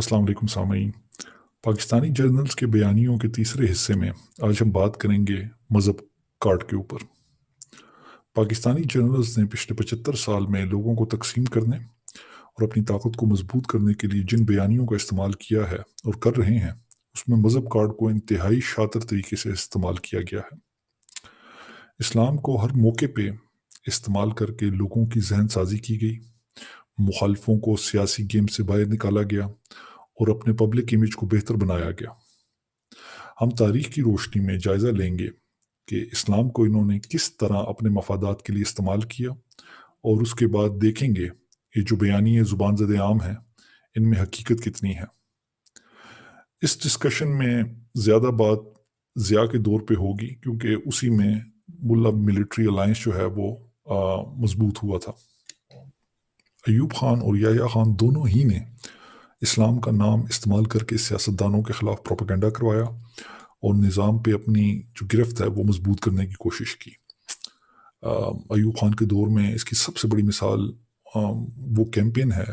अस्सलाम वालेकुम सामीन। पाकिस्तानी जर्नल्स के बयानियों के तीसरे हिस्से में आज हम बात करेंगे मज़हब कार्ड के ऊपर। पाकिस्तानी जर्नल्स ने पिछले 75 साल में लोगों को तकसीम करने और अपनी ताकत को मजबूत करने के लिए जिन बयानियों का इस्तेमाल किया है और कर रहे हैं, उसमें मज़हब कार्ड को इंतहाई शातिर तरीके से इस्तेमाल किया गया है। इस्लाम को हर मौके पे इस्तेमाल करके लोगों की जहन साजी की गई, मुखालफों को सियासी गेम से बाहर निकाला गया और अपने पब्लिक इमेज को बेहतर बनाया गया। हम तारीख की रोशनी में जायज़ा लेंगे कि इस्लाम को इन्होंने किस तरह अपने मफादात के लिए इस्तेमाल किया, और उसके बाद देखेंगे ये जो बयानी ज़ुबान ज़द आम है, इनमें हकीकत कितनी है। इस डिस्कशन में ज़्यादा बात ज़िया के दौर पे होगी, क्योंकि उसी में मुल्ला मिलिट्री अलायंस जो है वो मजबूत हुआ था। अयूब खान और याया खान दोनों ही ने इस्लाम का नाम इस्तेमाल करके सियासतदानों के खिलाफ प्रोपेगेंडा करवाया और निज़ाम पे अपनी जो गिरफ्त है वो मजबूत करने की कोशिश की। अयूब खान के दौर में इसकी सबसे बड़ी मिसाल वो कैंपेन है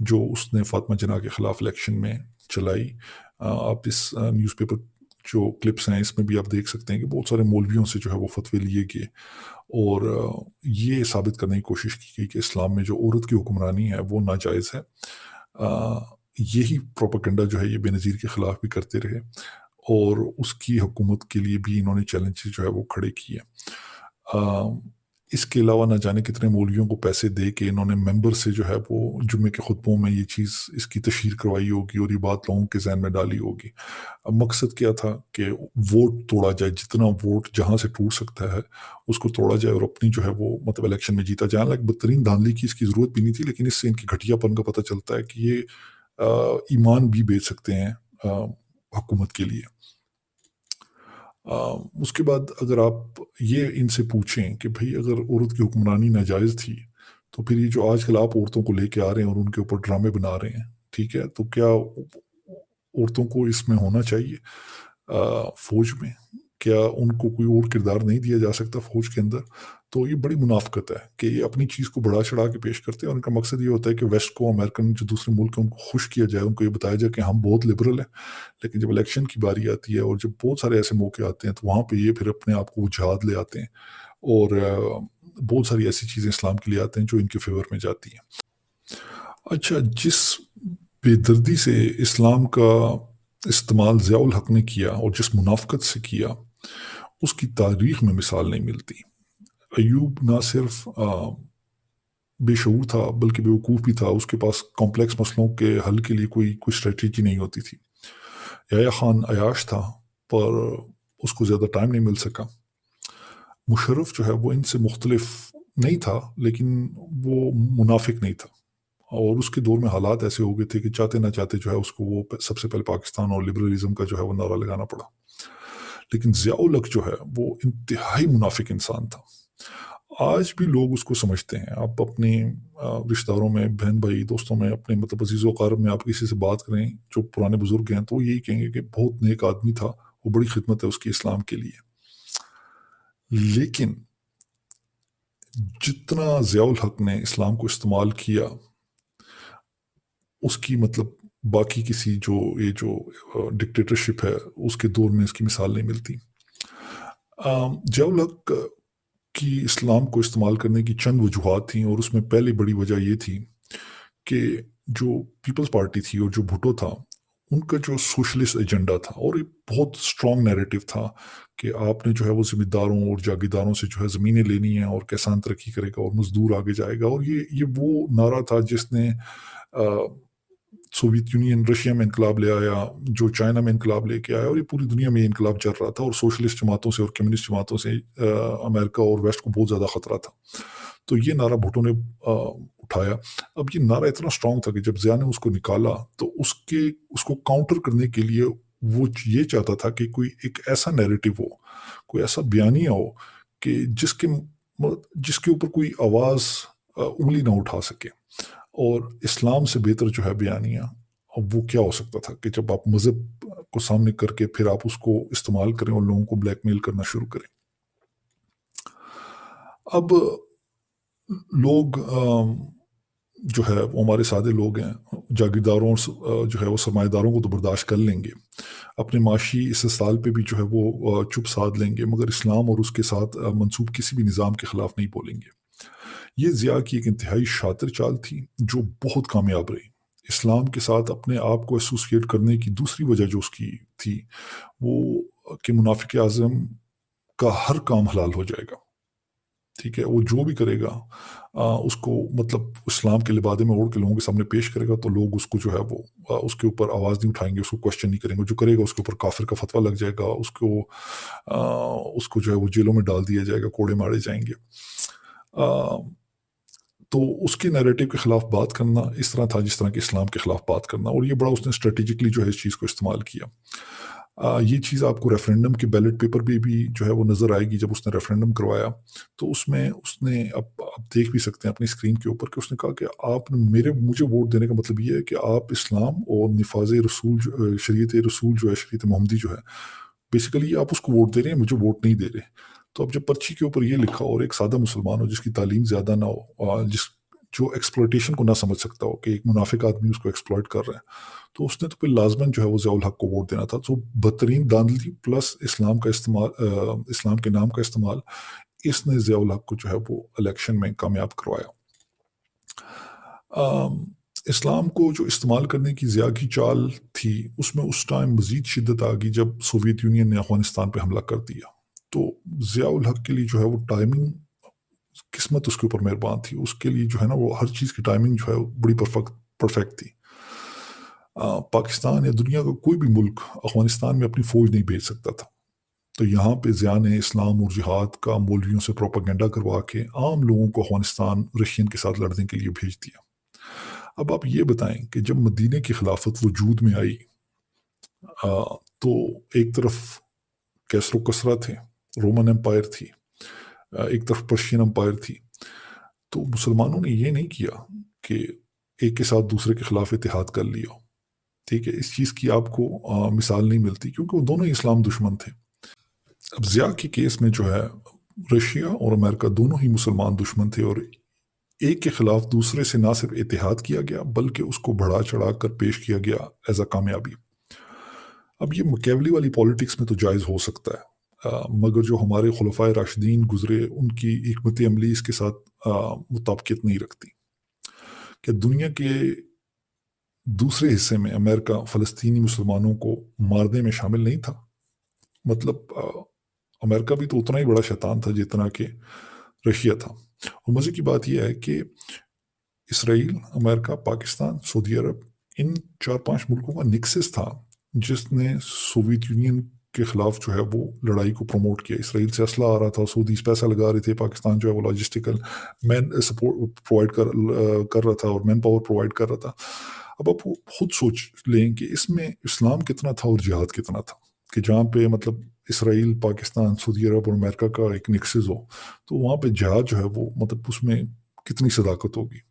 जो उसने फातिमा जिन्ना के ख़िलाफ़ इलेक्शन में चलाई। आप इस न्यूज़पेपर जो क्लिप्स हैं इसमें भी आप देख सकते हैं कि बहुत सारे मौलवियों से जो है वो फतवे लिए गए और ये साबित करने की कोशिश की गई कि इस्लाम में जो औरत की हुक्मरानी है वो नाजायज़ है। यही प्रोपेगेंडा जो है ये बेनज़ीर के ख़िलाफ़ भी करते रहे और उसकी हुकूमत के लिए भी इन्होंने चैलेंजेस जो है वो खड़े किए। इसके अलावा ना जाने कितने मौलवियों को पैसे दे के इन्होंने मेंबर से जो है वो जुम्मे के खुतबों में ये चीज़ इसकी तशहीर करवाई होगी और ये बात लोगों के जहन में डाली होगी। अब मकसद क्या था कि वोट तोड़ा जाए, जितना वोट जहाँ से टूट सकता है उसको तोड़ा जाए और अपनी जो है वो मतलब इलेक्शन में जीता जाए। लाइक बदतरीन धांधली की इसकी ज़रूरत भी नहीं थी, लेकिन इससे इनकी घटियापन का पता चलता है कि ये ईमान भी बेच सकते हैं हुकूमत के लिए। उसके बाद अगर आप ये इनसे पूछें कि भाई अगर औरत की हुक्मरानी नाजायज़ थी, तो फिर ये जो आजकल आप औरतों को लेके आ रहे हैं और उनके ऊपर ड्रामे बना रहे हैं, ठीक है? तो क्या औरतों को इसमें होना चाहिए फ़ौज में? क्या उनको कोई और किरदार नहीं दिया जा सकता फ़ौज के अंदर? तो ये बड़ी मुनाफ़िक़त है कि ये अपनी चीज़ को बढ़ा-चढ़ा के पेश करते हैं और इनका मकसद ये होता है कि वेस्ट को, अमेरिकन जो दूसरे मुल्क हैं, उनको खुश किया जाए, उनको ये बताया जाए कि हम बहुत लिबरल हैं। लेकिन जब इलेक्शन की बारी आती है और जब बहुत सारे ऐसे मौके आते हैं, तो वहाँ पे ये फिर अपने आप को वजाहत ले आते हैं और बहुत सारी ऐसी चीज़ें इस्लाम के लिए आते हैं जो इनके फ़ेवर में जाती हैं। अच्छा, जिस बेदर्दी से इस्लाम का इस्तेमाल ज़िया-उल हक ने किया और जिस मुनाफ़िक़त से किया, उसकी तारीख़ में मिसाल नहीं मिलती। अय्यूब ना सिर्फ़ बेशऊर था, बल्कि बेवकूफ़ भी था। उसके पास कॉम्प्लेक्स मसलों के हल के लिए कोई स्ट्रैटेजी नहीं होती थी। याह्या खान अय्याश था, पर उसको ज़्यादा टाइम नहीं मिल सका। मुशर्रफ जो है वो इनसे मुख्तलिफ नहीं था, लेकिन वो मुनाफिक नहीं था और उसके दौर में हालात ऐसे हो गए थे कि चाहते ना चाहते जो है उसको वो सबसे पहले पाकिस्तान और लिबरलिज्म का जो है वो नारा लगाना पड़ा। लेकिन ज़िया-उल हक जो है वो इंतहाई मुनाफिक इंसान था। आज भी लोग उसको समझते हैं। आप अपने रिश्तेदारों में, बहन-भाई, दोस्तों में, अपने मतलब अज़ीज़-ओ-क़ारब में आप किसी से बात करें जो पुराने बुज़ुर्ग हैं, तो वो यही कहेंगे कि बहुत नेक आदमी था, वो बड़ी खिदमत है उसकी इस्लाम के लिए। लेकिन जितना ज़िया-उल हक ने इस्लाम को इस्तेमाल किया, उसकी मतलब बाकी किसी जो ये जो डिक्टेटरशिप है, उसके दौर में इसकी मिसाल नहीं मिलती। ज़िया-उल हक की इस्लाम को इस्तेमाल करने की चंद वजूहात थीं और उसमें पहली बड़ी वजह ये थी कि जो पीपल्स पार्टी थी और जो भुट्टो था, उनका जो सोशलिस्ट एजेंडा था और एक बहुत स्ट्रॉन्ग नैरेटिव था कि आपने जो है वो ज़मींदारों और जागीरदारों से जो है ज़मीनें लेनी है और किसान तरक्की करेगा और मज़दूर आगे जाएगा, और ये वो नारा था जिसने सोवियत यूनियन रशिया में इनकलाब ले आया, जो चाइना में इनकलाब लेके आया, और ये पूरी दुनिया में ये इनकलाब चल रहा था और सोशलिस्ट जमातों से और कम्युनिस्ट जमातों से अमेरिका और वेस्ट को बहुत ज़्यादा ख़तरा था। तो ये नारा भुट्टो ने उठाया। अब ये नारा इतना स्ट्रॉन्ग था कि जब ज़िया ने उसको निकाला तो उसको काउंटर करने के लिए वो ये चाहता था कि कोई एक ऐसा नैरेटिव हो, कोई ऐसा बयानिया हो कि जिसके ऊपर कोई आवाज़ उँगली ना उठा सके। और इस्लाम से बेहतर जो है बयानिया, अब वो क्या हो सकता था कि जब आप मज़हब को सामने करके फिर आप उसको इस्तेमाल करें और लोगों को ब्लैकमेल करना शुरू करें। अब लोग जो है वो हमारे सादे लोग हैं, जागीरदारों और जो है वो सरमाएदारों को तो बर्दाश्त कर लेंगे, अपने माशी इस्तेसाल पे भी जो है वो चुप साध लेंगे, मगर इस्लाम और उसके साथ मंसूब किसी भी निज़ाम के ख़िलाफ़ नहीं बोलेंगे। ये ज़िया की एक इंतहाई शातिर चाल थी, जो बहुत कामयाब रही। इस्लाम के साथ अपने आप को एसोसिएट करने की दूसरी वजह जो उसकी थी, वो कि मुनाफ़िक आज़म का हर काम हलाल हो जाएगा। ठीक है? वो जो भी करेगा उसको मतलब इस्लाम के लिबादे में ओढ़ के लोगों के सामने पेश करेगा, तो लोग उसको जो है वो उसके ऊपर आवाज़ नहीं उठाएँगे, उसको क्वेश्चन नहीं करेंगे। जो करेगा उसके ऊपर काफ़िर का फ़तवा लग जाएगा, उसको जो है वो जेलों में डाल दिया जाएगा, कोड़े मारे जाएँगे। अ, तो उसके नैरेटिव के खिलाफ बात करना इस तरह था जिस तरह कि इस्लाम के खिलाफ बात करना, और ये बड़ा उसने स्ट्रेटेजिकली जो है इस चीज़ को इस्तेमाल किया। ये चीज़ आपको रेफरेंडम के बैलेट पेपर पे भी जो है वो नज़र आएगी। जब उसने रेफरेंडम करवाया, तो उसमें उसने अब आप देख भी सकते हैं अपनी स्क्रीन के ऊपर कि उसने कहा कि आपने मेरे मुझे वोट देने का मतलब ये है कि आप इस्लाम और निफाज़ रसूल शरीयत रसूल जो है, शरीयत मोहम्मदी जो है, बेसिकली आप उसको वोट दे रहे हैं, मुझे वोट नहीं दे रहे। तो अब जब पर्ची के ऊपर ये लिखा हो और एक सादा मुसलमान हो जिसकी तालीम ज़्यादा ना हो, जिस जो एक्सप्लॉयटेशन को ना समझ सकता हो कि एक मुनाफिक आदमी उसको एक्सप्लॉयट कर रहा है, तो उसने तो फिर लाज़मन जो है वो ज़ियाउल हक को वोट देना था। तो बदतरीन धांधली प्लस इस्लाम के नाम का इस्तेमाल, इसने ज़ियाउल हक को जो है वो इलेक्शन में कामयाब करवाया। अम, इस्लाम को जो इस्तेमाल करने की ज़िया की चाल थी, उसमें उस टाइम मज़ीद शिद्दत आ गई जब सोवियत यूनियन ने अफ़गानिस्तान पे हमला कर दिया। तो ज़ियाउल हक के लिए जो है वो टाइमिंग, किस्मत उसके ऊपर मेहरबान थी। उसके लिए जो है ना वो हर चीज़ की टाइमिंग जो है वो बड़ी परफेक्ट थी। पाकिस्तान या दुनिया का कोई भी मुल्क अफ़गानिस्तान में अपनी फ़ौज नहीं भेज सकता था। तो यहाँ पे ज़िया ने इस्लाम और जिहाद का मौलवियों से प्रोपेगेंडा करवा के आम लोगों को अफ़गानिस्तान रशियन के साथ लड़ने के लिए भेज दिया। अब आप ये बताएं कि जब मदीने की खिलाफत वजूद में आई, तो एक तरफ कैसरो कसरा थे, रोमन एम्पायर थी, एक तरफ पर्शियन एम्पायर थी। तो मुसलमानों ने ये नहीं किया कि एक के साथ दूसरे के खिलाफ इतिहाद कर लिया। ठीक है? इस चीज़ की आपको मिसाल नहीं मिलती, क्योंकि वो दोनों ही इस्लाम दुश्मन थे। अब ज़िया के केस में जो है, रशिया और अमेरिका दोनों ही मुसलमान दुश्मन थे, और एक के खिलाफ दूसरे से ना सिर्फ इतिहाद किया गया, बल्कि उसको बढ़ा चढ़ा कर पेश किया गया एज अ कामयाबी। अब ये मकेवली वाली पॉलिटिक्स में तो जायज़ हो सकता है, मगर जो हमारे खुलफाए राशिदीन गुजरे, उनकी हिकमत अमली इसके साथ मुताबिकत नहीं रखती। कि दुनिया के दूसरे हिस्से में अमेरिका फ़लस्तीनी मुसलमानों को मारने में शामिल नहीं था। मतलब अमेरिका भी तो उतना ही बड़ा शैतान था जितना कि रशिया था। और मज़े की बात यह है कि इसराइल, अमेरिका, पाकिस्तान, सऊदी अरब, इन 4-5 मुल्कों का नेक्सस था, जिसने सोवियत यूनियन के खिलाफ जो है वो लड़ाई को प्रमोट किया। इसराइल से असला आ रहा था, सऊदीज़ पैसा लगा रहे थे, पाकिस्तान जो है वो लॉजिस्टिकल मैन सपोर्ट प्रोवाइड कर रहा था और मैन पावर प्रोवाइड कर रहा था। अब आप खुद सोच लें कि इसमें इस्लाम कितना था और जिहाद कितना था, कि जहाँ पे मतलब इसराइल, पाकिस्तान, सऊदी अरब और अमेरिका का एक नेक्सस हो, तो वहाँ पे जिहाद जो है वो मतलब उसमें कितनी सदाकत होगी।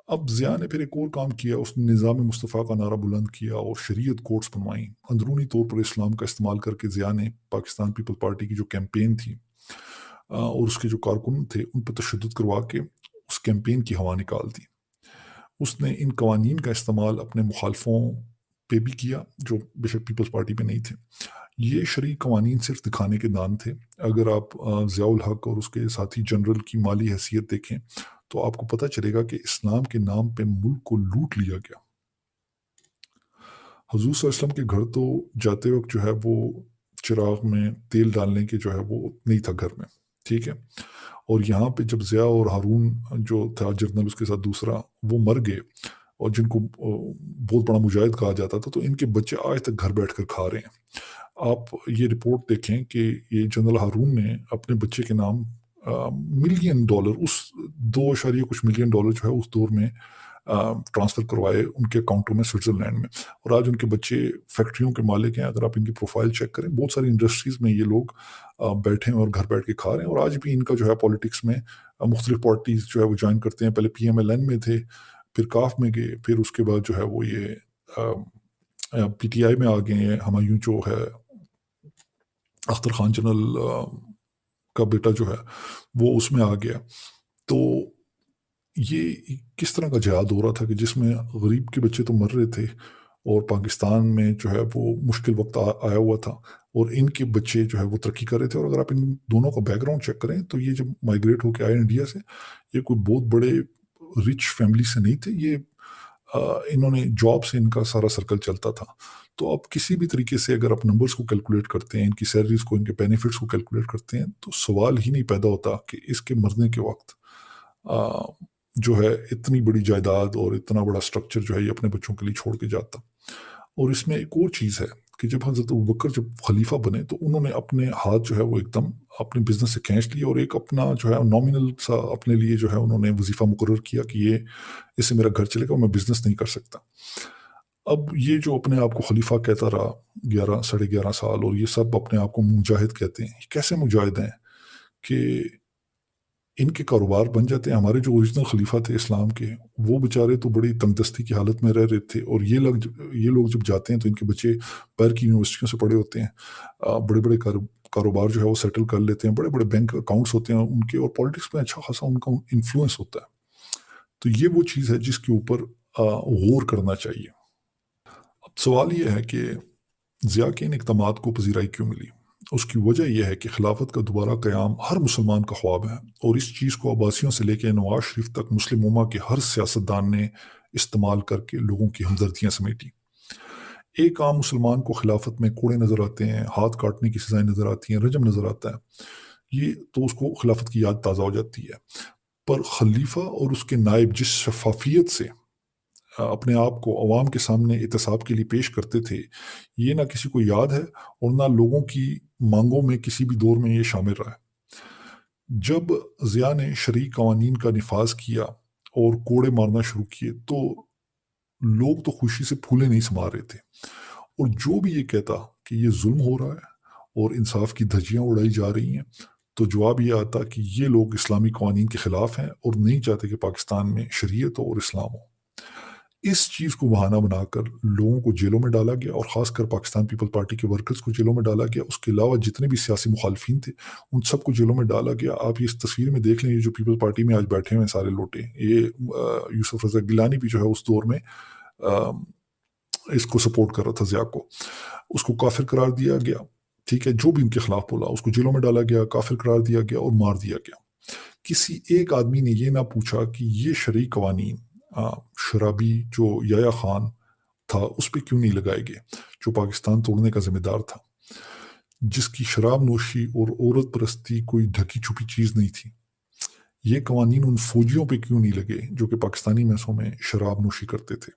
अब ज़िया ने फिर एक और काम किया, उसने निज़ाम मुस्तफ़ा का नारा बुलंद किया और शरीयत कोर्ट्स बनवाई। अंदरूनी तौर पर इस्लाम का इस्तेमाल करके ज़िया ने पाकिस्तान पीपल पार्टी की जो कैंपेन थी, और उसके जो कारकुन थे, उन पर तशद्दुद करवा के उस कैंपेन की हवा निकाल दी। उसने इन कवानीन का इस्तेमाल अपने मुखालफों पे भी किया, जो बेशक पीपल्स पार्टी पे नहीं थे। ये शरई कवानीन सिर्फ दिखाने के दान थे। अगर आप ज़ियाउल हक और उसके साथी जनरल की माली हैसियत देखें, तो आपको पता चलेगा कि इस्लाम के नाम पे मुल्क को लूट लिया गया। हुज़ूर सल्लल्लाहु अलैहि वसल्लम के घर तो जाते वक़्त जो है वो चिराग में तेल डालने के जो है वो नहीं था घर में, ठीक है? और यहाँ पे जब ज़िया और हारून जो था जर्नल उसके साथ दूसरा, वो मर गए, और जिनको बहुत बड़ा मुजाहिद कहा जाता था, तो इनके बच्चे आज तक घर बैठकर खा रहे हैं। आप ये रिपोर्ट देखें कि ये जनरल हारून ने अपने बच्चे के नाम मिलियन डॉलर, उस 2 अशारिया कुछ मिलियन डॉलर जो है उस दौर में ट्रांसफ़र करवाए उनके अकाउंटों में स्विट्ज़रलैंड में, और आज उनके बच्चे फैक्ट्रियों के मालिक हैं। अगर आप इनकी प्रोफाइल चेक करें, बहुत सारी इंडस्ट्रीज़ में ये लोग बैठे हैं और घर बैठ के खा रहे हैं, और आज भी इनका जो है पॉलिटिक्स में मुख्तलिफ पार्टीज़ जो है वो ज्वाइन करते हैं। पहले पीएमएलएन में थे, फिर काफ में गए, फिर उसके बाद जो है वो ये पीटीआई में आ गए हैं। हुमायूं जो है अख्तर खान जनरल का बेटा जो है वो उसमें आ गया। तो ये किस तरह का जिहाद हो रहा था कि जिसमें गरीब के बच्चे तो मर रहे थे और पाकिस्तान में जो है वो मुश्किल वक्त आया हुआ था और इनके बच्चे जो है वो तरक्की कर रहे थे। और अगर आप इन दोनों का बैकग्राउंड चेक करें तो ये जब माइग्रेट होके आए इंडिया से, ये कोई बहुत बड़े रिच फैमिली से नहीं थे। ये इन्होंने जॉब से इनका सारा सर्कल चलता था। तो आप किसी भी तरीके से अगर आप नंबर्स को कैलकुलेट करते हैं, इनकी सैलरीज को, इनके बेनिफिट्स को कैलकुलेट करते हैं, तो सवाल ही नहीं पैदा होता कि इसके मरने के वक्त आ, जो है इतनी बड़ी जायदाद और इतना बड़ा स्ट्रक्चर जो है ये अपने बच्चों के लिए छोड़ के जाता। और इसमें एक और चीज़ है कि जब हज़रत अबू बकर जब खलीफा बने तो उन्होंने अपने हाथ जो है वो एकदम अपने बिजनेस से खींच लिए और एक अपना जो है नॉमिनल सा अपने लिए जो है उन्होंने वजीफा मुकर्रर किया कि ये इससे मेरा घर चलेगा और मैं बिजनेस नहीं कर सकता। अब ये जो अपने आप को खलीफा कहता रहा 11 साढ़े 11 साल और ये सब अपने आप को मुजाहिद कहते हैं, ये कैसे मुजाहिद हैं कि इनके कारोबार बन जाते हैं। हमारे जो ओरिजिनल खलीफा थे इस्लाम के, वो बेचारे तो बड़ी तंगदस्ती की हालत में रह रहे थे और ये लोग जब जाते हैं तो इनके बच्चे बाहर की यूनिवर्सिटियों से पढ़े होते हैं, बड़े बड़े कारोबार जो है वो सेटल कर लेते हैं, बड़े बड़े बैंक अकाउंट्स होते हैं उनके, और पॉलिटिक्स में अच्छा खासा उनका इन्फ्लुएंस होता है। तो ये वो चीज़ है जिसके ऊपर गौर करना चाहिए। अब सवाल ये है कि ज़िया के इन इक़दामात को पज़ीराई क्यों मिली? उसकी वजह यह है कि खिलाफत का दोबारा क़याम हर मुसलमान का ख्वाब है और इस चीज़ को अब्बासियों से लेकर नवाज शरीफ तक मुस्लिम उम्मा के हर सियासतदान ने इस्तेमाल करके लोगों की हमदर्दियाँ समेटी। एक आम मुसलमान को खिलाफत में कोड़े नज़र आते हैं, हाथ काटने की सजाएं नज़र आती हैं, रजम नज़र आता है, ये तो उसको खिलाफत की याद ताज़ा हो जाती है। पर खलीफा और उसके नायब जिस शफाफियत से अपने आप को अवाम के सामने एहतसाब के लिए पेश करते थे, ये ना किसी को याद है और ना लोगों की मांगों में किसी भी दौर में ये शामिल रहा है। जब ज़िया ने शरई कवानीन का निफाज किया और कोड़े मारना शुरू किए तो लोग तो खुशी से फूले नहीं समा रहे थे। और जो भी ये कहता कि ये जुल्म हो रहा है और इंसाफ की धज्जियां उड़ाई जा रही हैं, तो जवाब ये आता कि ये लोग इस्लामी कवानीन के खिलाफ हैं और नहीं चाहते कि पाकिस्तान में शरीयत हो और इस्लाम हो। इस चीज़ को बहाना बनाकर लोगों को जेलों में डाला गया और ख़ासकर पाकिस्तान पीपल पार्टी के वर्कर्स को जेलों में डाला गया। उसके अलावा जितने भी सियासी मुखालफिन थे, उन सबको जेलों में डाला गया। आप ये इस तस्वीर में देख लें, ये जो पीपल पार्टी में आज बैठे हुए हैं सारे लोटे, ये यूसुफ रज़ा गिलानी भी जो है उस दौर में इसको सपोर्ट कर रहा था ज़िया को। उसको काफिर करार दिया गया, ठीक है, जो भी इनके खिलाफ बोला उसको जेलों में डाला गया, काफिर करार दिया गया और मार दिया गया। किसी एक आदमी ने ये ना पूछा कि ये शरई कवानीन शराबी जो याया खान था उस पर क्यों नहीं लगाए गए, जो पाकिस्तान तोड़ने का जिम्मेदार था, जिसकी शराब नोशी और औरत परस्ती कोई ढकी छुपी चीज़ नहीं थी। ये कवानीन उन फौजियों पे क्यों नहीं लगे जो कि पाकिस्तानी मैसों में शराब नोशी करते थे।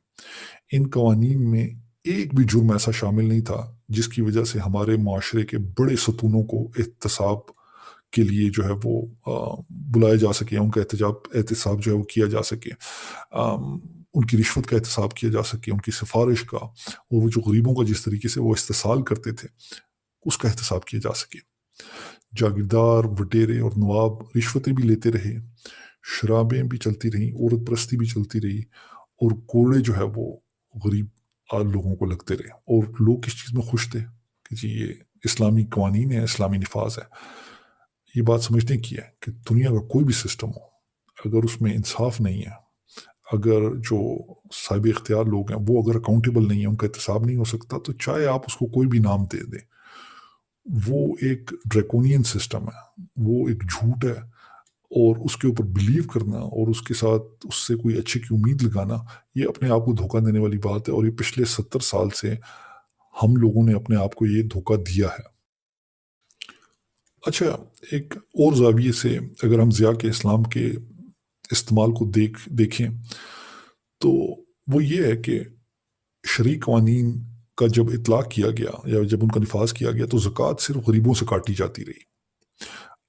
इन कवानीन में एक भी जुर्म ऐसा शामिल नहीं था जिसकी वजह से हमारे माशरे के बड़े सतूनों को एहतसाब के लिए जो है वो बुलाया जा सके, उनका एहतसाब जो है वो किया जा सके, उनकी रिश्वत का एहतसाब किया जा सके, उनकी सिफारिश का, और वो जो गरीबों का जिस तरीके से वो इस्तेसाल करते थे उसका एहतसाब किया जा सके। जागीरदार, वटेरे और नवाब रिश्वतें भी लेते रहे, शराबें भी चलती रहीं, औरत परस्ती भी चलती रही और कोड़े जो है वो गरीब लोगों को लगते रहे। और लोग किस चीज़ में खुश थे कि जी ये इस्लामी कवानीन है, इस्लामी निफाज है। ये बात समझने की है कि दुनिया का कोई भी सिस्टम हो, अगर उसमें इंसाफ नहीं है, अगर जो साहिब इख्तियार लोग हैं वो अगर अकाउंटेबल नहीं है, उनका एहतसाब नहीं हो सकता, तो चाहे आप उसको कोई भी नाम दे दें, वो एक ड्रैकोनियन सिस्टम है, वो एक झूठ है। और उसके ऊपर बिलीव करना और उसके साथ उससे कोई अच्छे की उम्मीद लगाना, ये अपने आप को धोखा देने वाली बात है। और ये पिछले 70 साल से हम लोगों ने अपने आप को ये धोखा दिया है। अच्छा, एक और ज़ाविये से अगर हम ज़िया के इस्लाम के इस्तेमाल को देखें तो वो ये है कि शरई कवानीन का जब इतलाक़ किया गया या जब उनका निफाज किया गया तो ज़कात सिर्फ गरीबों से काटी जाती रही।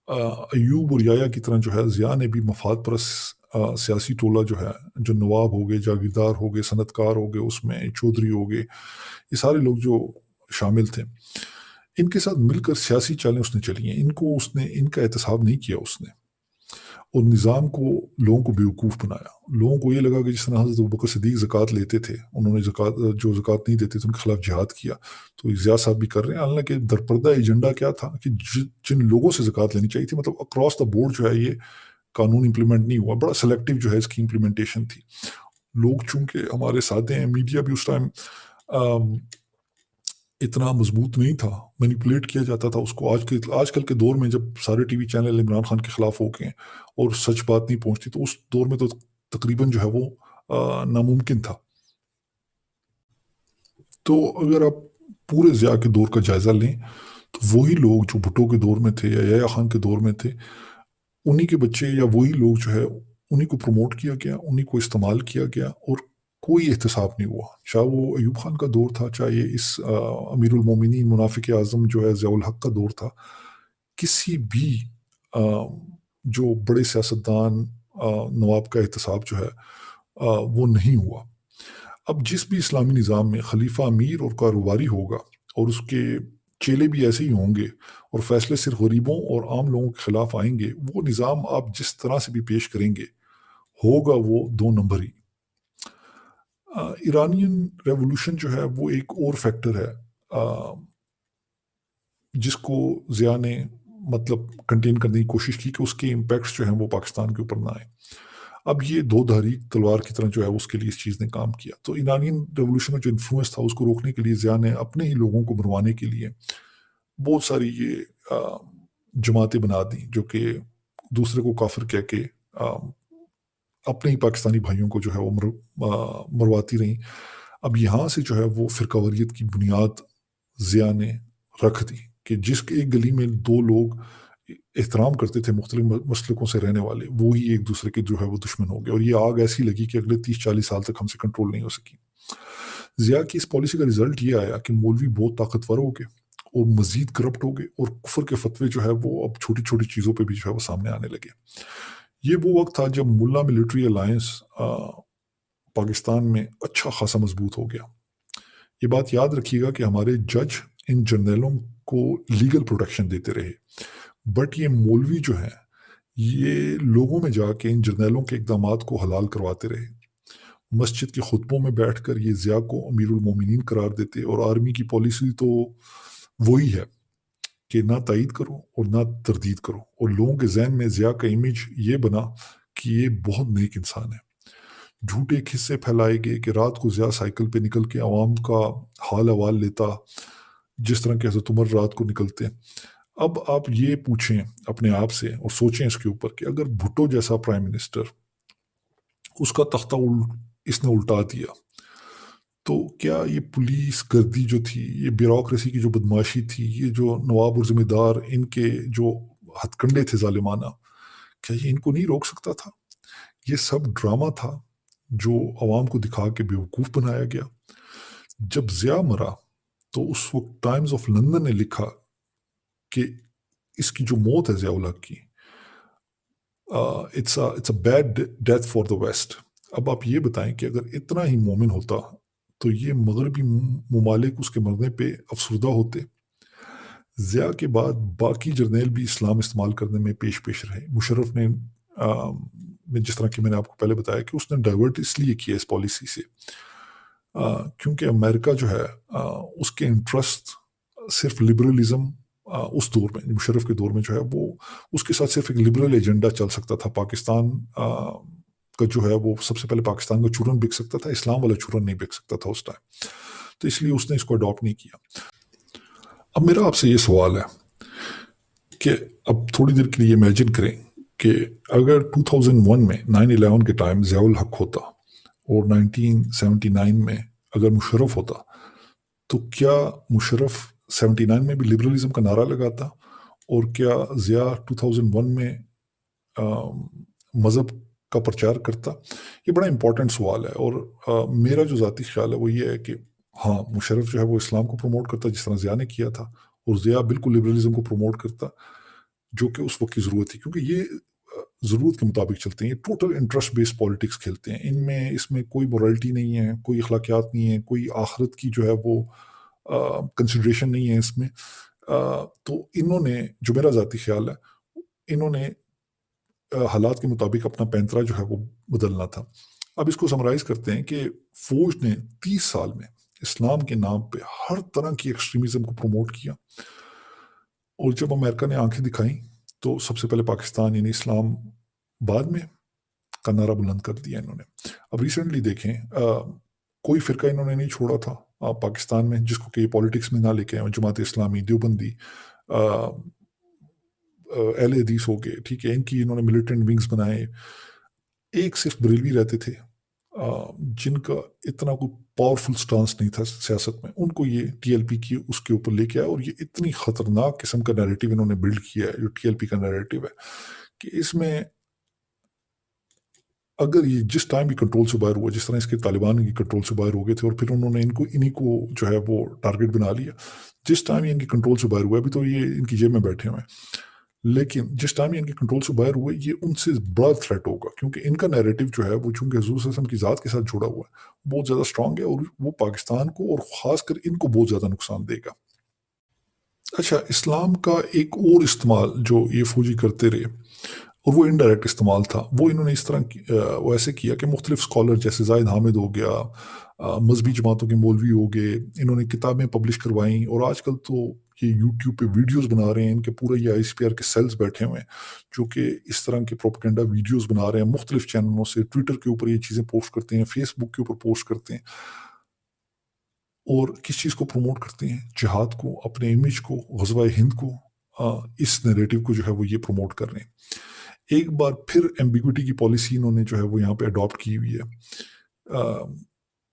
अयूब और याया की तरह जो है ज़िया ने भी मफाद परस्त सियासी टोला जो है, जो नवाब हो गए, जागीरदार हो गए, सनतकार हो गए, उसमें चौधरी हो गए, ये सारे लोग जो शामिल थे, इनके साथ मिलकर सियासी चालें उसने चली हैं। उसने इनका एहतसाब नहीं किया उसने, और निज़ाम को, लोगों को बेवकूफ़ बनाया। लोगों को ये लगा कि जिस तरह हज़रत अबू बकर सिद्दीक़ ज़कात लेते थे, उन्होंने जो ज़कात नहीं देते थे उनके खिलाफ जिहाद किया, तो ज़िया साहब भी कर रहे हैं। हालांकि दरपर्दा एजेंडा क्या था कि जिन लोगों से ज़कात लेनी चाहिए थी, मतलब अक्रॉस द बोर्ड जो है ये कानून इम्प्लीमेंट नहीं हुआ, बड़ा सेलेक्टिव जो है इसकी इम्प्लीमेंटेशन थी। लोग चूँकि हमारे साथ हैं, मीडिया भी उस टाइम इतना मजबूत नहीं था, मैनिपुलेट किया जाता था उसको। आजकल के दौर में जब सारे टीवी चैनल इमरान खान के खिलाफ हो गए हैं और सच बात नहीं पहुंचती, तो उस दौर में तो तकरीबन जो है वो नामुमकिन था। तो अगर आप पूरे ज़िया के दौर का जायज़ा लें, तो वही लोग जो भुट्टो के दौर में थे या याह्या खान के दौर में थे, उन्हीं के बच्चे या वही लोग जो है उन्हीं को प्रमोट किया गया, उन्हीं को इस्तेमाल किया गया और कोई एहतसाब नहीं हुआ। चाहे वो अयूब खान का दौर था, चाहे ये इस अमीरुल मोमिनीन मुनाफिक आज़म जो है ज़ियाउल हक का दौर था, किसी भी अ, जो बड़े सियासतदान नवाब का एहतसाब जो है वो नहीं हुआ। अब जिस भी इस्लामी निज़ाम में खलीफा अमीर और कारोबारी होगा और उसके चेले भी ऐसे ही होंगे और फैसले सिर्फ गरीबों और आम लोगों के खिलाफ आएंगे, वो निज़ाम आप जिस तरह से भी पेश करेंगे, होगा वो दो नंबर ही। ईरानियन रेवोल्यूशन जो है वो एक और फैक्टर है जिसको ज़िया ने मतलब कंटेन करने की कोशिश की कि उसके इम्पैक्ट्स जो हैं वो पाकिस्तान के ऊपर ना आए। अब ये दो धारी तलवार की तरह जो है उसके लिए इस चीज़ ने काम किया। तो ईरानियन रेवोल्यूशन का जो इन्फ्लुएंस था उसको रोकने के लिए ज़िया ने अपने ही लोगों को मरवाने के लिए बहुत सारी ये जमातें बना दी, जो कि दूसरे को काफिर कह के अपने ही पाकिस्तानी भाइयों को जो है वो मरवाती रहीं। अब यहाँ से जो है वो फ़िरकावारियत की बुनियाद ज़िया ने रख दी कि जिस एक गली में दो लोग एहतराम करते थे मुख्तलिफ मसलकों से रहने वाले, वो ही एक दूसरे के जो है वो दुश्मन हो गए और ये आग ऐसी लगी कि अगले 30-40 साल तक हमसे कंट्रोल नहीं हो सकी। ज़िया की इस पॉलिसी का रिजल्ट ये आया कि मौलवी बहुत ताकतवर हो गए और मजीद करप्ट हो गए और कुफर के फतवे जो है वो अब छोटी छोटी चीज़ों पे भी जो है वो सामने आने लगे। ये वो वक्त था जब मुल्ला मिलिट्री अलायंस पाकिस्तान में अच्छा खासा मजबूत हो गया। ये बात याद रखिएगा कि हमारे जज इन जर्नलों को लीगल प्रोटेक्शन देते रहे, बट ये मौलवी जो हैं ये लोगों में जाके इन जर्नलों के इकदामात को हलाल करवाते रहे। मस्जिद के खुतबों में बैठकर ये ज़िया को अमीरुल मोमिनीन करार देते और आर्मी की पॉलिसी तो वही है कि ना तायीद करो और ना तरदीद करो, और लोगों के जहन में ज़िया का इमेज ये बना कि ये बहुत नेक इंसान है। झूठे किस्से फैलाए गए कि रात को ज़िया साइकिल पे निकल के आवाम का हाल अहवाल लेता, जिस तरह के हज़रत उमर रात को निकलते। अब आप ये पूछें अपने आप से और सोचें इसके ऊपर कि अगर भुट्टो जैसा प्राइम मिनिस्टर, उसका तख्ता इसने उल्टा दिया, तो क्या ये पुलिस गर्दी जो थी, ये ब्यूरोक्रेसी की जो बदमाशी थी, ये जो नवाब और ज़िम्मेदार इनके जो हथकंडे थे ज़ालिमाना, क्या ये इनको नहीं रोक सकता था? ये सब ड्रामा था जो अवाम को दिखा के बेवकूफ़ बनाया गया। जब ज़िया मरा तो उस वक्त टाइम्स ऑफ लंदन ने लिखा कि इसकी जो मौत है ज़िया उल हक की, it's a bad death for the west. अब आप ये बताएं कि अगर इतना ही मोमिन होता तो ये मगरबी ममालिक उसके मरने पे अफसरदा होते। ज़िया के बाद बाकी जर्नैल भी इस्लाम इस्तेमाल करने में पेश पेश रहे। मुशर्रफ ने जिस तरह की मैंने आपको पहले बताया कि उसने डाइवर्ट इसलिए किया इस पॉलिसी से क्योंकि अमेरिका जो है उसके इंटरेस्ट सिर्फ लिबरलिज्म, उस दौर में मुशर्रफ के दौर में जो है वो उसके साथ सिर्फ एक लिबरल एजेंडा चल सकता था। पाकिस्तान का जो है वो सबसे पहले पाकिस्तान का चूरन बिक सकता था, इस्लाम वाला चूरन नहीं बिक सकता था उस टाइम, तो इसलिए उसने इसको अडॉप्ट नहीं किया। अब मेरा आपसे ये सवाल है कि अब थोड़ी देर के लिए इमेजिन करें कि अगर 2001 में 9/11 के टाइम ज़िया उल हक होता और 1979 में अगर मुशर्रफ होता, तो क्या मुशर्रफ 79 में भी लिबरलिज्म का नारा लगाता, और क्या ज़िया 2001 में मज़हब का प्रचार करता? ये बड़ा इंपॉर्टेंट सवाल है और मेरा जो ज़ाती ख्याल है वो ये है कि हाँ, मुशर्रफ जो है वो इस्लाम को प्रमोट करता जिस तरह ज़िया ने किया था, और ज़िया बिल्कुल लिबरलिज्म को प्रमोट करता जो कि उस वक्त की ज़रूरत थी, क्योंकि ये ज़रूरत के मुताबिक चलते हैं। ये टोटल इंटरेस्ट बेस्ड पॉलिटिक्स खेलते हैं, इनमें इसमें कोई मोरालिटी नहीं है, कोई अखलाकियात नहीं है, कोई आखिरत की जो है वो कंसिडरेशन नहीं है इसमें। तो इन्होंने, जो मेरा ज़ाती ख्याल है, इन्होंने हालात के मुताबिक अपना पैंतरा जो है वो बदलना था। अब इसको समराइज़ करते हैं कि फ़ौज ने 30 साल में इस्लाम के नाम पे हर तरह की एक्सट्रीमिज़म को प्रमोट किया, और जब अमेरिका ने आंखें दिखाई तो सबसे पहले पाकिस्तान यानी इस्लाम بعد में का नारा बुलंद कर दिया इन्होंने। अब रिसेंटली देखें कोई फ़िरका इन्होंने नहीं छोड़ा था पाकिस्तान में जिसको कि पॉलिटिक्स में ना लेके आए, जमात इस्लामी, देवबंदी, अहले हदीस हो गए, ठीक है, इनकी इन्होंने मिलिटेंट विंग्स बनाए। एक सिर्फ बरेलवी रहते थे जिनका इतना कोई पावरफुल स्टांस नहीं था सियासत में, उनको ये टीएलपी की उसके ऊपर लेके आया और ये इतनी खतरनाक किस्म का नैरेटिव इन्होंने बिल्ड किया है, जो टीएलपी का नैरेटिव है, कि इसमें अगर ये जिस टाइम भी कंट्रोल से बाहर हुआ, जिस तरह इसके तालिबान की कंट्रोल से बाहर हो गए थे और फिर उन्होंने इन्हीं को जो है वो टारगेट बना लिया। जिस टाइम ये इनकी कंट्रोल से बाहर हुआ, अभी तो ये इनकी जेब में बैठे हुए हैं, लेकिन जिस टाइम ये इनके कंट्रोल से बाहर हुए, ये उनसे बड़ा थ्रेट होगा, क्योंकि इनका नैरेटिव जो है वो चूंकि हुजूर सल्लल्लाहु अलैहि वसल्लम की ज़ात के साथ जुड़ा हुआ है, बहुत ज़्यादा स्ट्रांग है और वो पाकिस्तान को और ख़ासकर इनको बहुत ज़्यादा नुकसान देगा। अच्छा, इस्लाम का एक और इस्तेमाल जो ये फौजी करते रहे और वो इनडायरेक्ट इस्तेमाल था, वो इन्होंने इस तरह वो ऐसे किया कि मुख्तलिफ स्कॉलर जैसे ज़ाहिद हामिद हो गया, मजहबी जमातों के मौलवी हो गए, इन्होंने किताबें पब्लिश करवाई और आजकल तो ये यूट्यूब पे वीडियोस बना रहे हैं, इनके पूरे ये आईएसपीआर के सेल्स बैठे हुए हैं जो कि इस तरह के प्रोपेगेंडा वीडियोस बना रहे हैं मुख्तलिफ चैनलों से, ट्विटर के ऊपर ये चीज़ें पोस्ट करते हैं, फेसबुक के ऊपर पोस्ट करते हैं और किस चीज़ को प्रमोट करते हैं, जिहाद को, अपने इमेज को, गज़वा हिंद को, इस नैरेटिव को जो है वो ये प्रमोट कर रहे हैं। एक बार फिर एम्बिग्विटी की पॉलिसी इन्होंने जो है वो यहाँ पे अडॉप्ट की हुई है,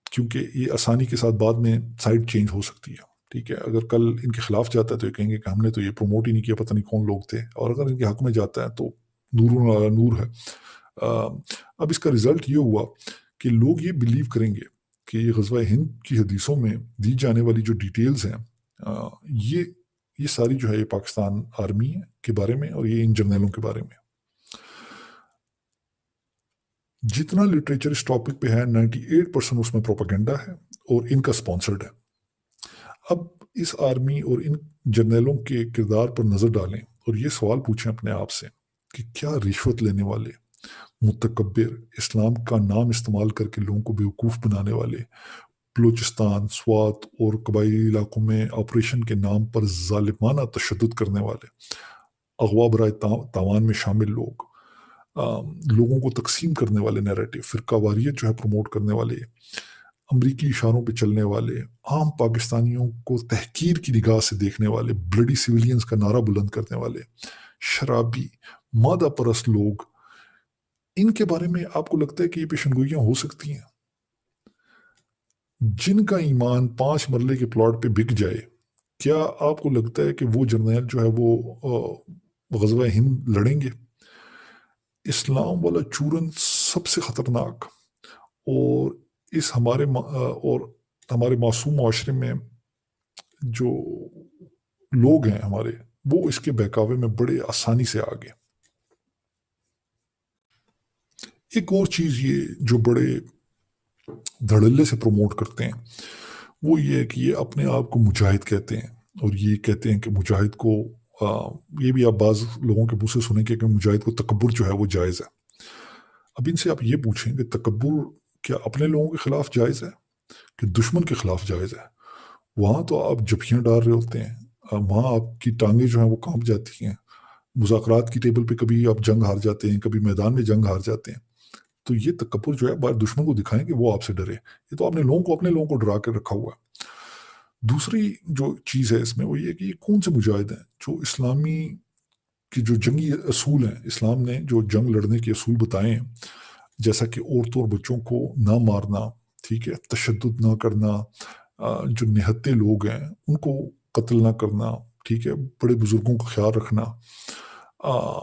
क्योंकि ये आसानी के साथ बाद में साइड चेंज हो सकती है, ठीक है। अगर कल इनके खिलाफ जाता है तो ये कहेंगे कि हमने तो ये प्रमोट ही नहीं किया, पता नहीं कौन लोग थे, और अगर इनके हक में जाता है तो नूर अला नूर है। अब इसका रिजल्ट ये हुआ कि लोग ये बिलीव करेंगे कि ये गज़वा हिंद की हदीसों में दी जाने वाली जो डिटेल्स हैं, ये ये सारी जो है ये पाकिस्तान आर्मी के बारे में और ये इन जर्नलों के बारे में। जितना लिटरेचर इस टॉपिक पे है 98% उसमें प्रोपेगेंडा है और इनका स्पॉन्सर्ड है। अब इस आर्मी और इन जर्नलों के किरदार पर नज़र डालें और ये सवाल पूछें अपने आप से कि क्या रिश्वत लेने वाले, मुतकब्बिर, इस्लाम का नाम इस्तेमाल करके लोगों को बेवकूफ़ बनाने वाले, बलूचिस्तान, स्वात और कबायली इलाकों में ऑपरेशन के नाम पर ज़ालिमाना तशद्दुद करने वाले, अगवा बराए तावान में शामिल लोग, लोगों को तकसीम करने वाले नैरेटिव, फ़िरकावारियत जो है प्रमोट करने वाले, अमरीकी इशारों पे चलने वाले, आम पाकिस्तानियों को तहकीर की निगाह से देखने वाले, ब्लडी सिविलियंस का नारा बुलंद करने वाले, शराबी, मादा परस्त लोग, इनके बारे में आपको लगता है कि ये पेशनगोइयाँ हो सकती हैं? जिनका ईमान 5 मरले के प्लॉट पे बिक जाए, क्या आपको लगता है कि वो जर्नैल जो है वो ग़ज़वा हिंद लड़ेंगे? इस्लाम वाला चूरन सबसे ख़तरनाक और और हमारे मासूम माशरे में जो लोग हैं हमारे, वो इसके बहकावे में बड़े आसानी से आ गए। एक और चीज़ ये जो बड़े धड़ल्ले से प्रमोट करते हैं, वो ये है कि ये अपने आप को मुजाहिद कहते हैं और ये कहते हैं कि मुजाहिद को ये भी आप बाज़ लोगों के मुँह से सुनेंगे कि मुजाहिद को तकब्बुर जो है वो जायज़ है। अब इनसे आप ये पूछें कि तकब्बुर क्या अपने लोगों के खिलाफ जायज़ है कि दुश्मन के खिलाफ जायज़ है? वहाँ तो आप जंफियाँ डाल रहे होते हैं, वहाँ आपकी टाँगें जो हैं वो काँप जाती हैं। मुज़ाकरात की टेबल पे कभी आप जंग हार जाते हैं, कभी मैदान में जंग हार जाते हैं। तो ये तकब्बुर जो है बाहर दुश्मन को दिखाएँ कि वो आपसे डरे। ये तो आपने लोगों को अपने लोगों को डरा के रखा हुआ है। दूसरी जो चीज़ है इसमें वो ये है कि ये कौन से मुजाहिद हैं जो इस्लामी कि जो जंगी असूल हैं, इस्लाम ने जो जंग लड़ने के असूल बताए हैं, जैसा कि औरतों और बच्चों को ना मारना, ठीक है, तशद्दुद ना करना, जो निहत्ते लोग हैं उनको कत्ल ना करना, ठीक है, बड़े बुजुर्गों का ख्याल रखना, आ,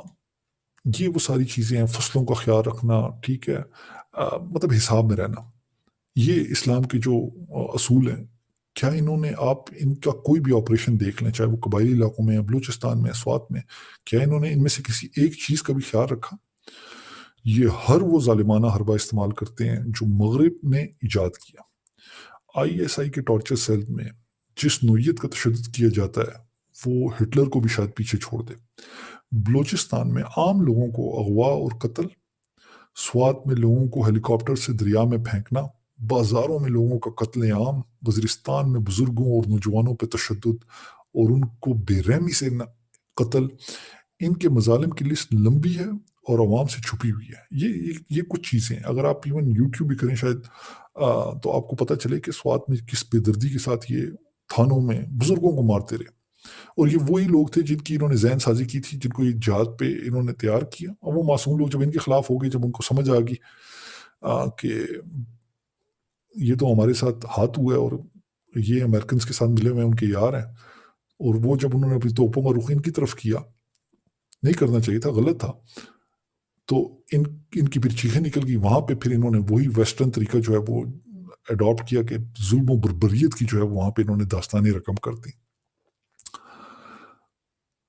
ये वो सारी चीज़ें हैं, फसलों का ख्याल रखना, ठीक है, मतलब हिसाब में रहना, ये इस्लाम के जो असूल हैं। क्या इन्होंने आप इनका कोई भी ऑपरेशन देख लें, चाहे वो कबायली इलाकों में या बलूचिस्तान में, स्वात में, क्या इन्होंने इनमें से किसी एक चीज़ का भी ख्याल रखा? ये हर वो ज़ालिमाना हरबा इस्तेमाल करते हैं जो मगरिब ने ईजाद किया। आईएसआई के टॉर्चर सेल में जिस नोयत का तशद्दुद किया जाता है, वो हिटलर को भी शायद पीछे छोड़ दे। बलूचिस्तान में आम लोगों को अगवा और कत्ल, स्वात में लोगों को हेलीकॉप्टर से दरिया में फेंकना, बाज़ारों में लोगों का कत्लेआम, वज़ीरिस्तान में बुज़ुर्गों और नौजवानों पे तशद्दुद और उनको बेरहमी से कत्ल, इनके मज़ालिम की लिस्ट लंबी है اور عوام سے چھپی ہوئی ہے۔ یہ کچھ چیزیں اگر آپ ایون یوٹیوب بھی کریں شاید تو آپ کو پتہ چلے کہ سوات میں کس بے دردی کے ساتھ یہ تھانوں میں بزرگوں کو مارتے رہے، اور یہ وہی لوگ تھے جن کی انہوں نے ذہن سازی کی تھی، جن کو یہ جہاد پہ انہوں نے تیار کیا، اور وہ معصوم لوگ جب ان کے خلاف ہو گئے، جب ان کو سمجھ آ گئی کہ یہ تو ہمارے ساتھ ہاتھ ہوا ہے اور یہ امریکنز کے ساتھ ملے ہوئے ہیں، ان کے یار ہیں، اور وہ جب انہوں نے اپنی توپوں کا رخ ان کی طرف کیا، نہیں کرنا چاہیے تھا، غلط تھا، تو ان کی پھر چیخیں نکل گئی وہاں پہ، پھر انہوں نے وہی ویسٹرن طریقہ جو ہے وہ اڈاپٹ کیا کہ ظلم و بربریت کی جو ہے وہاں پہ انہوں نے داستانیں رقم کر دی۔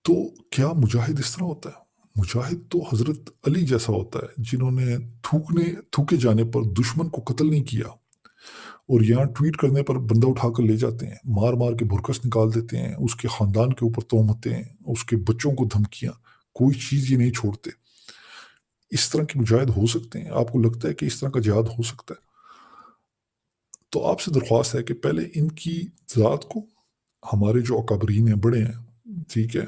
تو کیا مجاہد اس طرح ہوتا ہے؟ مجاہد تو حضرت علی جیسا ہوتا ہے، جنہوں نے تھوکے جانے پر دشمن کو قتل نہیں کیا، اور یہاں ٹویٹ کرنے پر بندہ اٹھا کر لے جاتے ہیں، مار مار کے بھرکس نکال دیتے ہیں، اس کے خاندان کے اوپر تہمتیں، اس کے بچوں کو دھمکیاں، کوئی چیز یہ نہیں چھوڑتے۔ اس طرح کے مجاہد ہو سکتے ہیں؟ آپ کو لگتا ہے کہ اس طرح کا جہاد ہو سکتا ہے؟ تو آپ سے درخواست ہے کہ پہلے ان کی ذات کو، ہمارے جو اکابرین ہیں، بڑے ہیں، ٹھیک ہے،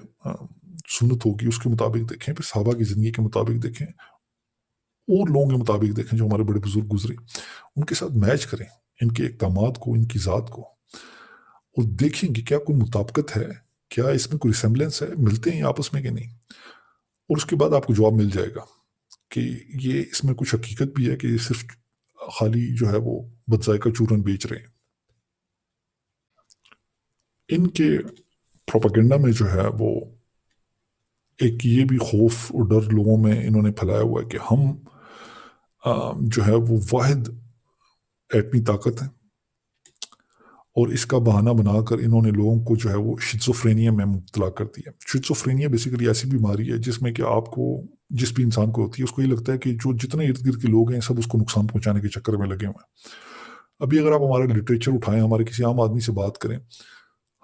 سنت ہوگی اس کے مطابق دیکھیں، پھر صحابہ کی زندگی کے مطابق دیکھیں، اور لوگوں کے مطابق دیکھیں جو ہمارے بڑے بزرگ گزرے، ان کے ساتھ میچ کریں ان کے اقدامات کو، ان کی ذات کو، اور دیکھیں کہ کیا کوئی مطابقت ہے، کیا اس میں کوئی ریسمبلنس ہے، ملتے ہیں آپس میں کہ نہیں، اور اس کے بعد آپ کو جواب مل جائے گا کہ یہ اس میں کچھ حقیقت بھی ہے کہ یہ صرف خالی جو ہے وہ بد ذائقہ چورن بیچ رہے ہیں۔ ان کے پروپیگنڈا میں جو ہے وہ ایک یہ بھی خوف اور ڈر لوگوں میں انہوں نے پھیلایا ہوا ہے کہ ہم جو ہے وہ واحد ایٹمی طاقت ہیں، اور اس کا بہانہ بنا کر انہوں نے لوگوں کو جو ہے وہ شیزوفرینیا میں مبتلا کر دیا۔ شیزوفرینیا بیسیکلی ایسی بیماری ہے جس میں کہ آپ کو، جس بھی انسان کو ہوتی ہے، اس کو یہ لگتا ہے کہ جو جتنے ارد گرد کے لوگ ہیں سب اس کو نقصان پہنچانے کے چکر میں لگے ہوئے ہیں۔ ابھی اگر آپ ہمارا لٹریچر اٹھائیں، ہمارے کسی عام آدمی سے بات کریں،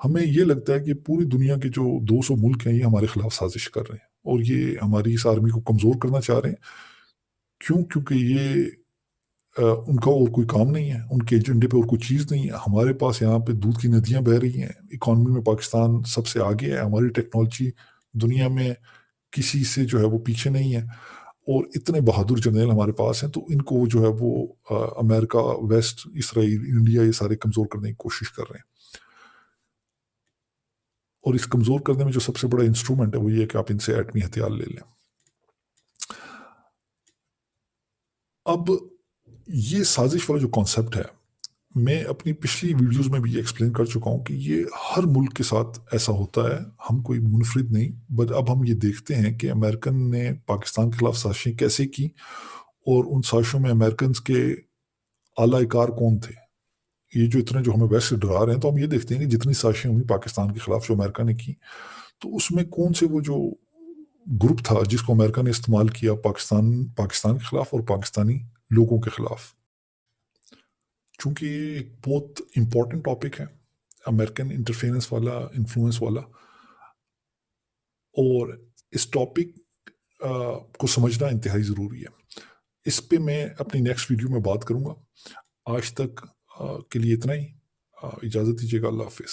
ہمیں یہ لگتا ہے کہ پوری دنیا کے جو 200 ملک ہیں یہ ہمارے خلاف سازش کر رہے ہیں، اور یہ ہماری اس آرمی کو کمزور کرنا چاہ رہے ہیں۔ کیوں؟ کیونکہ یہ ان کا اور کوئی کام نہیں ہے، ان کے ایجنڈے پہ اور کوئی چیز نہیں ہے۔ ہمارے پاس یہاں پہ دودھ کی ندیاں بہہ رہی ہیں، اکانومی میں پاکستان سب سے آگے ہے، ہماری ٹیکنالوجی دنیا میں کسی سے جو ہے وہ پیچھے نہیں ہے، اور اتنے بہادر جنرل ہمارے پاس ہیں، تو ان کو جو ہے وہ امریکہ، ویسٹ، اسرائیل، انڈیا، یہ سارے کمزور کرنے کی کوشش کر رہے ہیں، اور اس کمزور کرنے میں جو سب سے بڑا انسٹرومنٹ ہے وہ یہ ہے کہ آپ ان سے ایٹمی ہتھیار لے لیں۔ اب یہ سازش والا جو کانسیپٹ ہے، میں اپنی پچھلی ویڈیوز میں بھی یہ ایکسپلین کر چکا ہوں کہ یہ ہر ملک کے ساتھ ایسا ہوتا ہے، ہم کوئی منفرد نہیں، بٹ اب ہم یہ دیکھتے ہیں کہ امریکن نے پاکستان کے خلاف سازشیں کیسے کی، اور ان سازشوں میں امریکنز کے اعلی کار کون تھے۔ یہ جو اتنے جو ہمیں ویسٹ سے ڈرا رہے ہیں، تو ہم یہ دیکھتے ہیں کہ جتنی سازشیں ہوئی پاکستان کے خلاف جو امریکہ نے کی، تو اس میں کون سے وہ جو گروپ تھا جس کو امریکہ نے استعمال کیا پاکستان کے خلاف اور پاکستانی لوگوں کے خلاف۔ چونکہ یہ ایک بہت امپورٹنٹ ٹاپک ہے، امریکن انٹرفیرنس والا، انفلوئنس والا، اور اس ٹاپک کو سمجھنا انتہائی ضروری ہے۔ اس پہ میں اپنی نیکسٹ ویڈیو میں بات کروں گا۔ آج تک کے لیے اتنا ہی، اجازت دیجیے گا، اللہ حافظ۔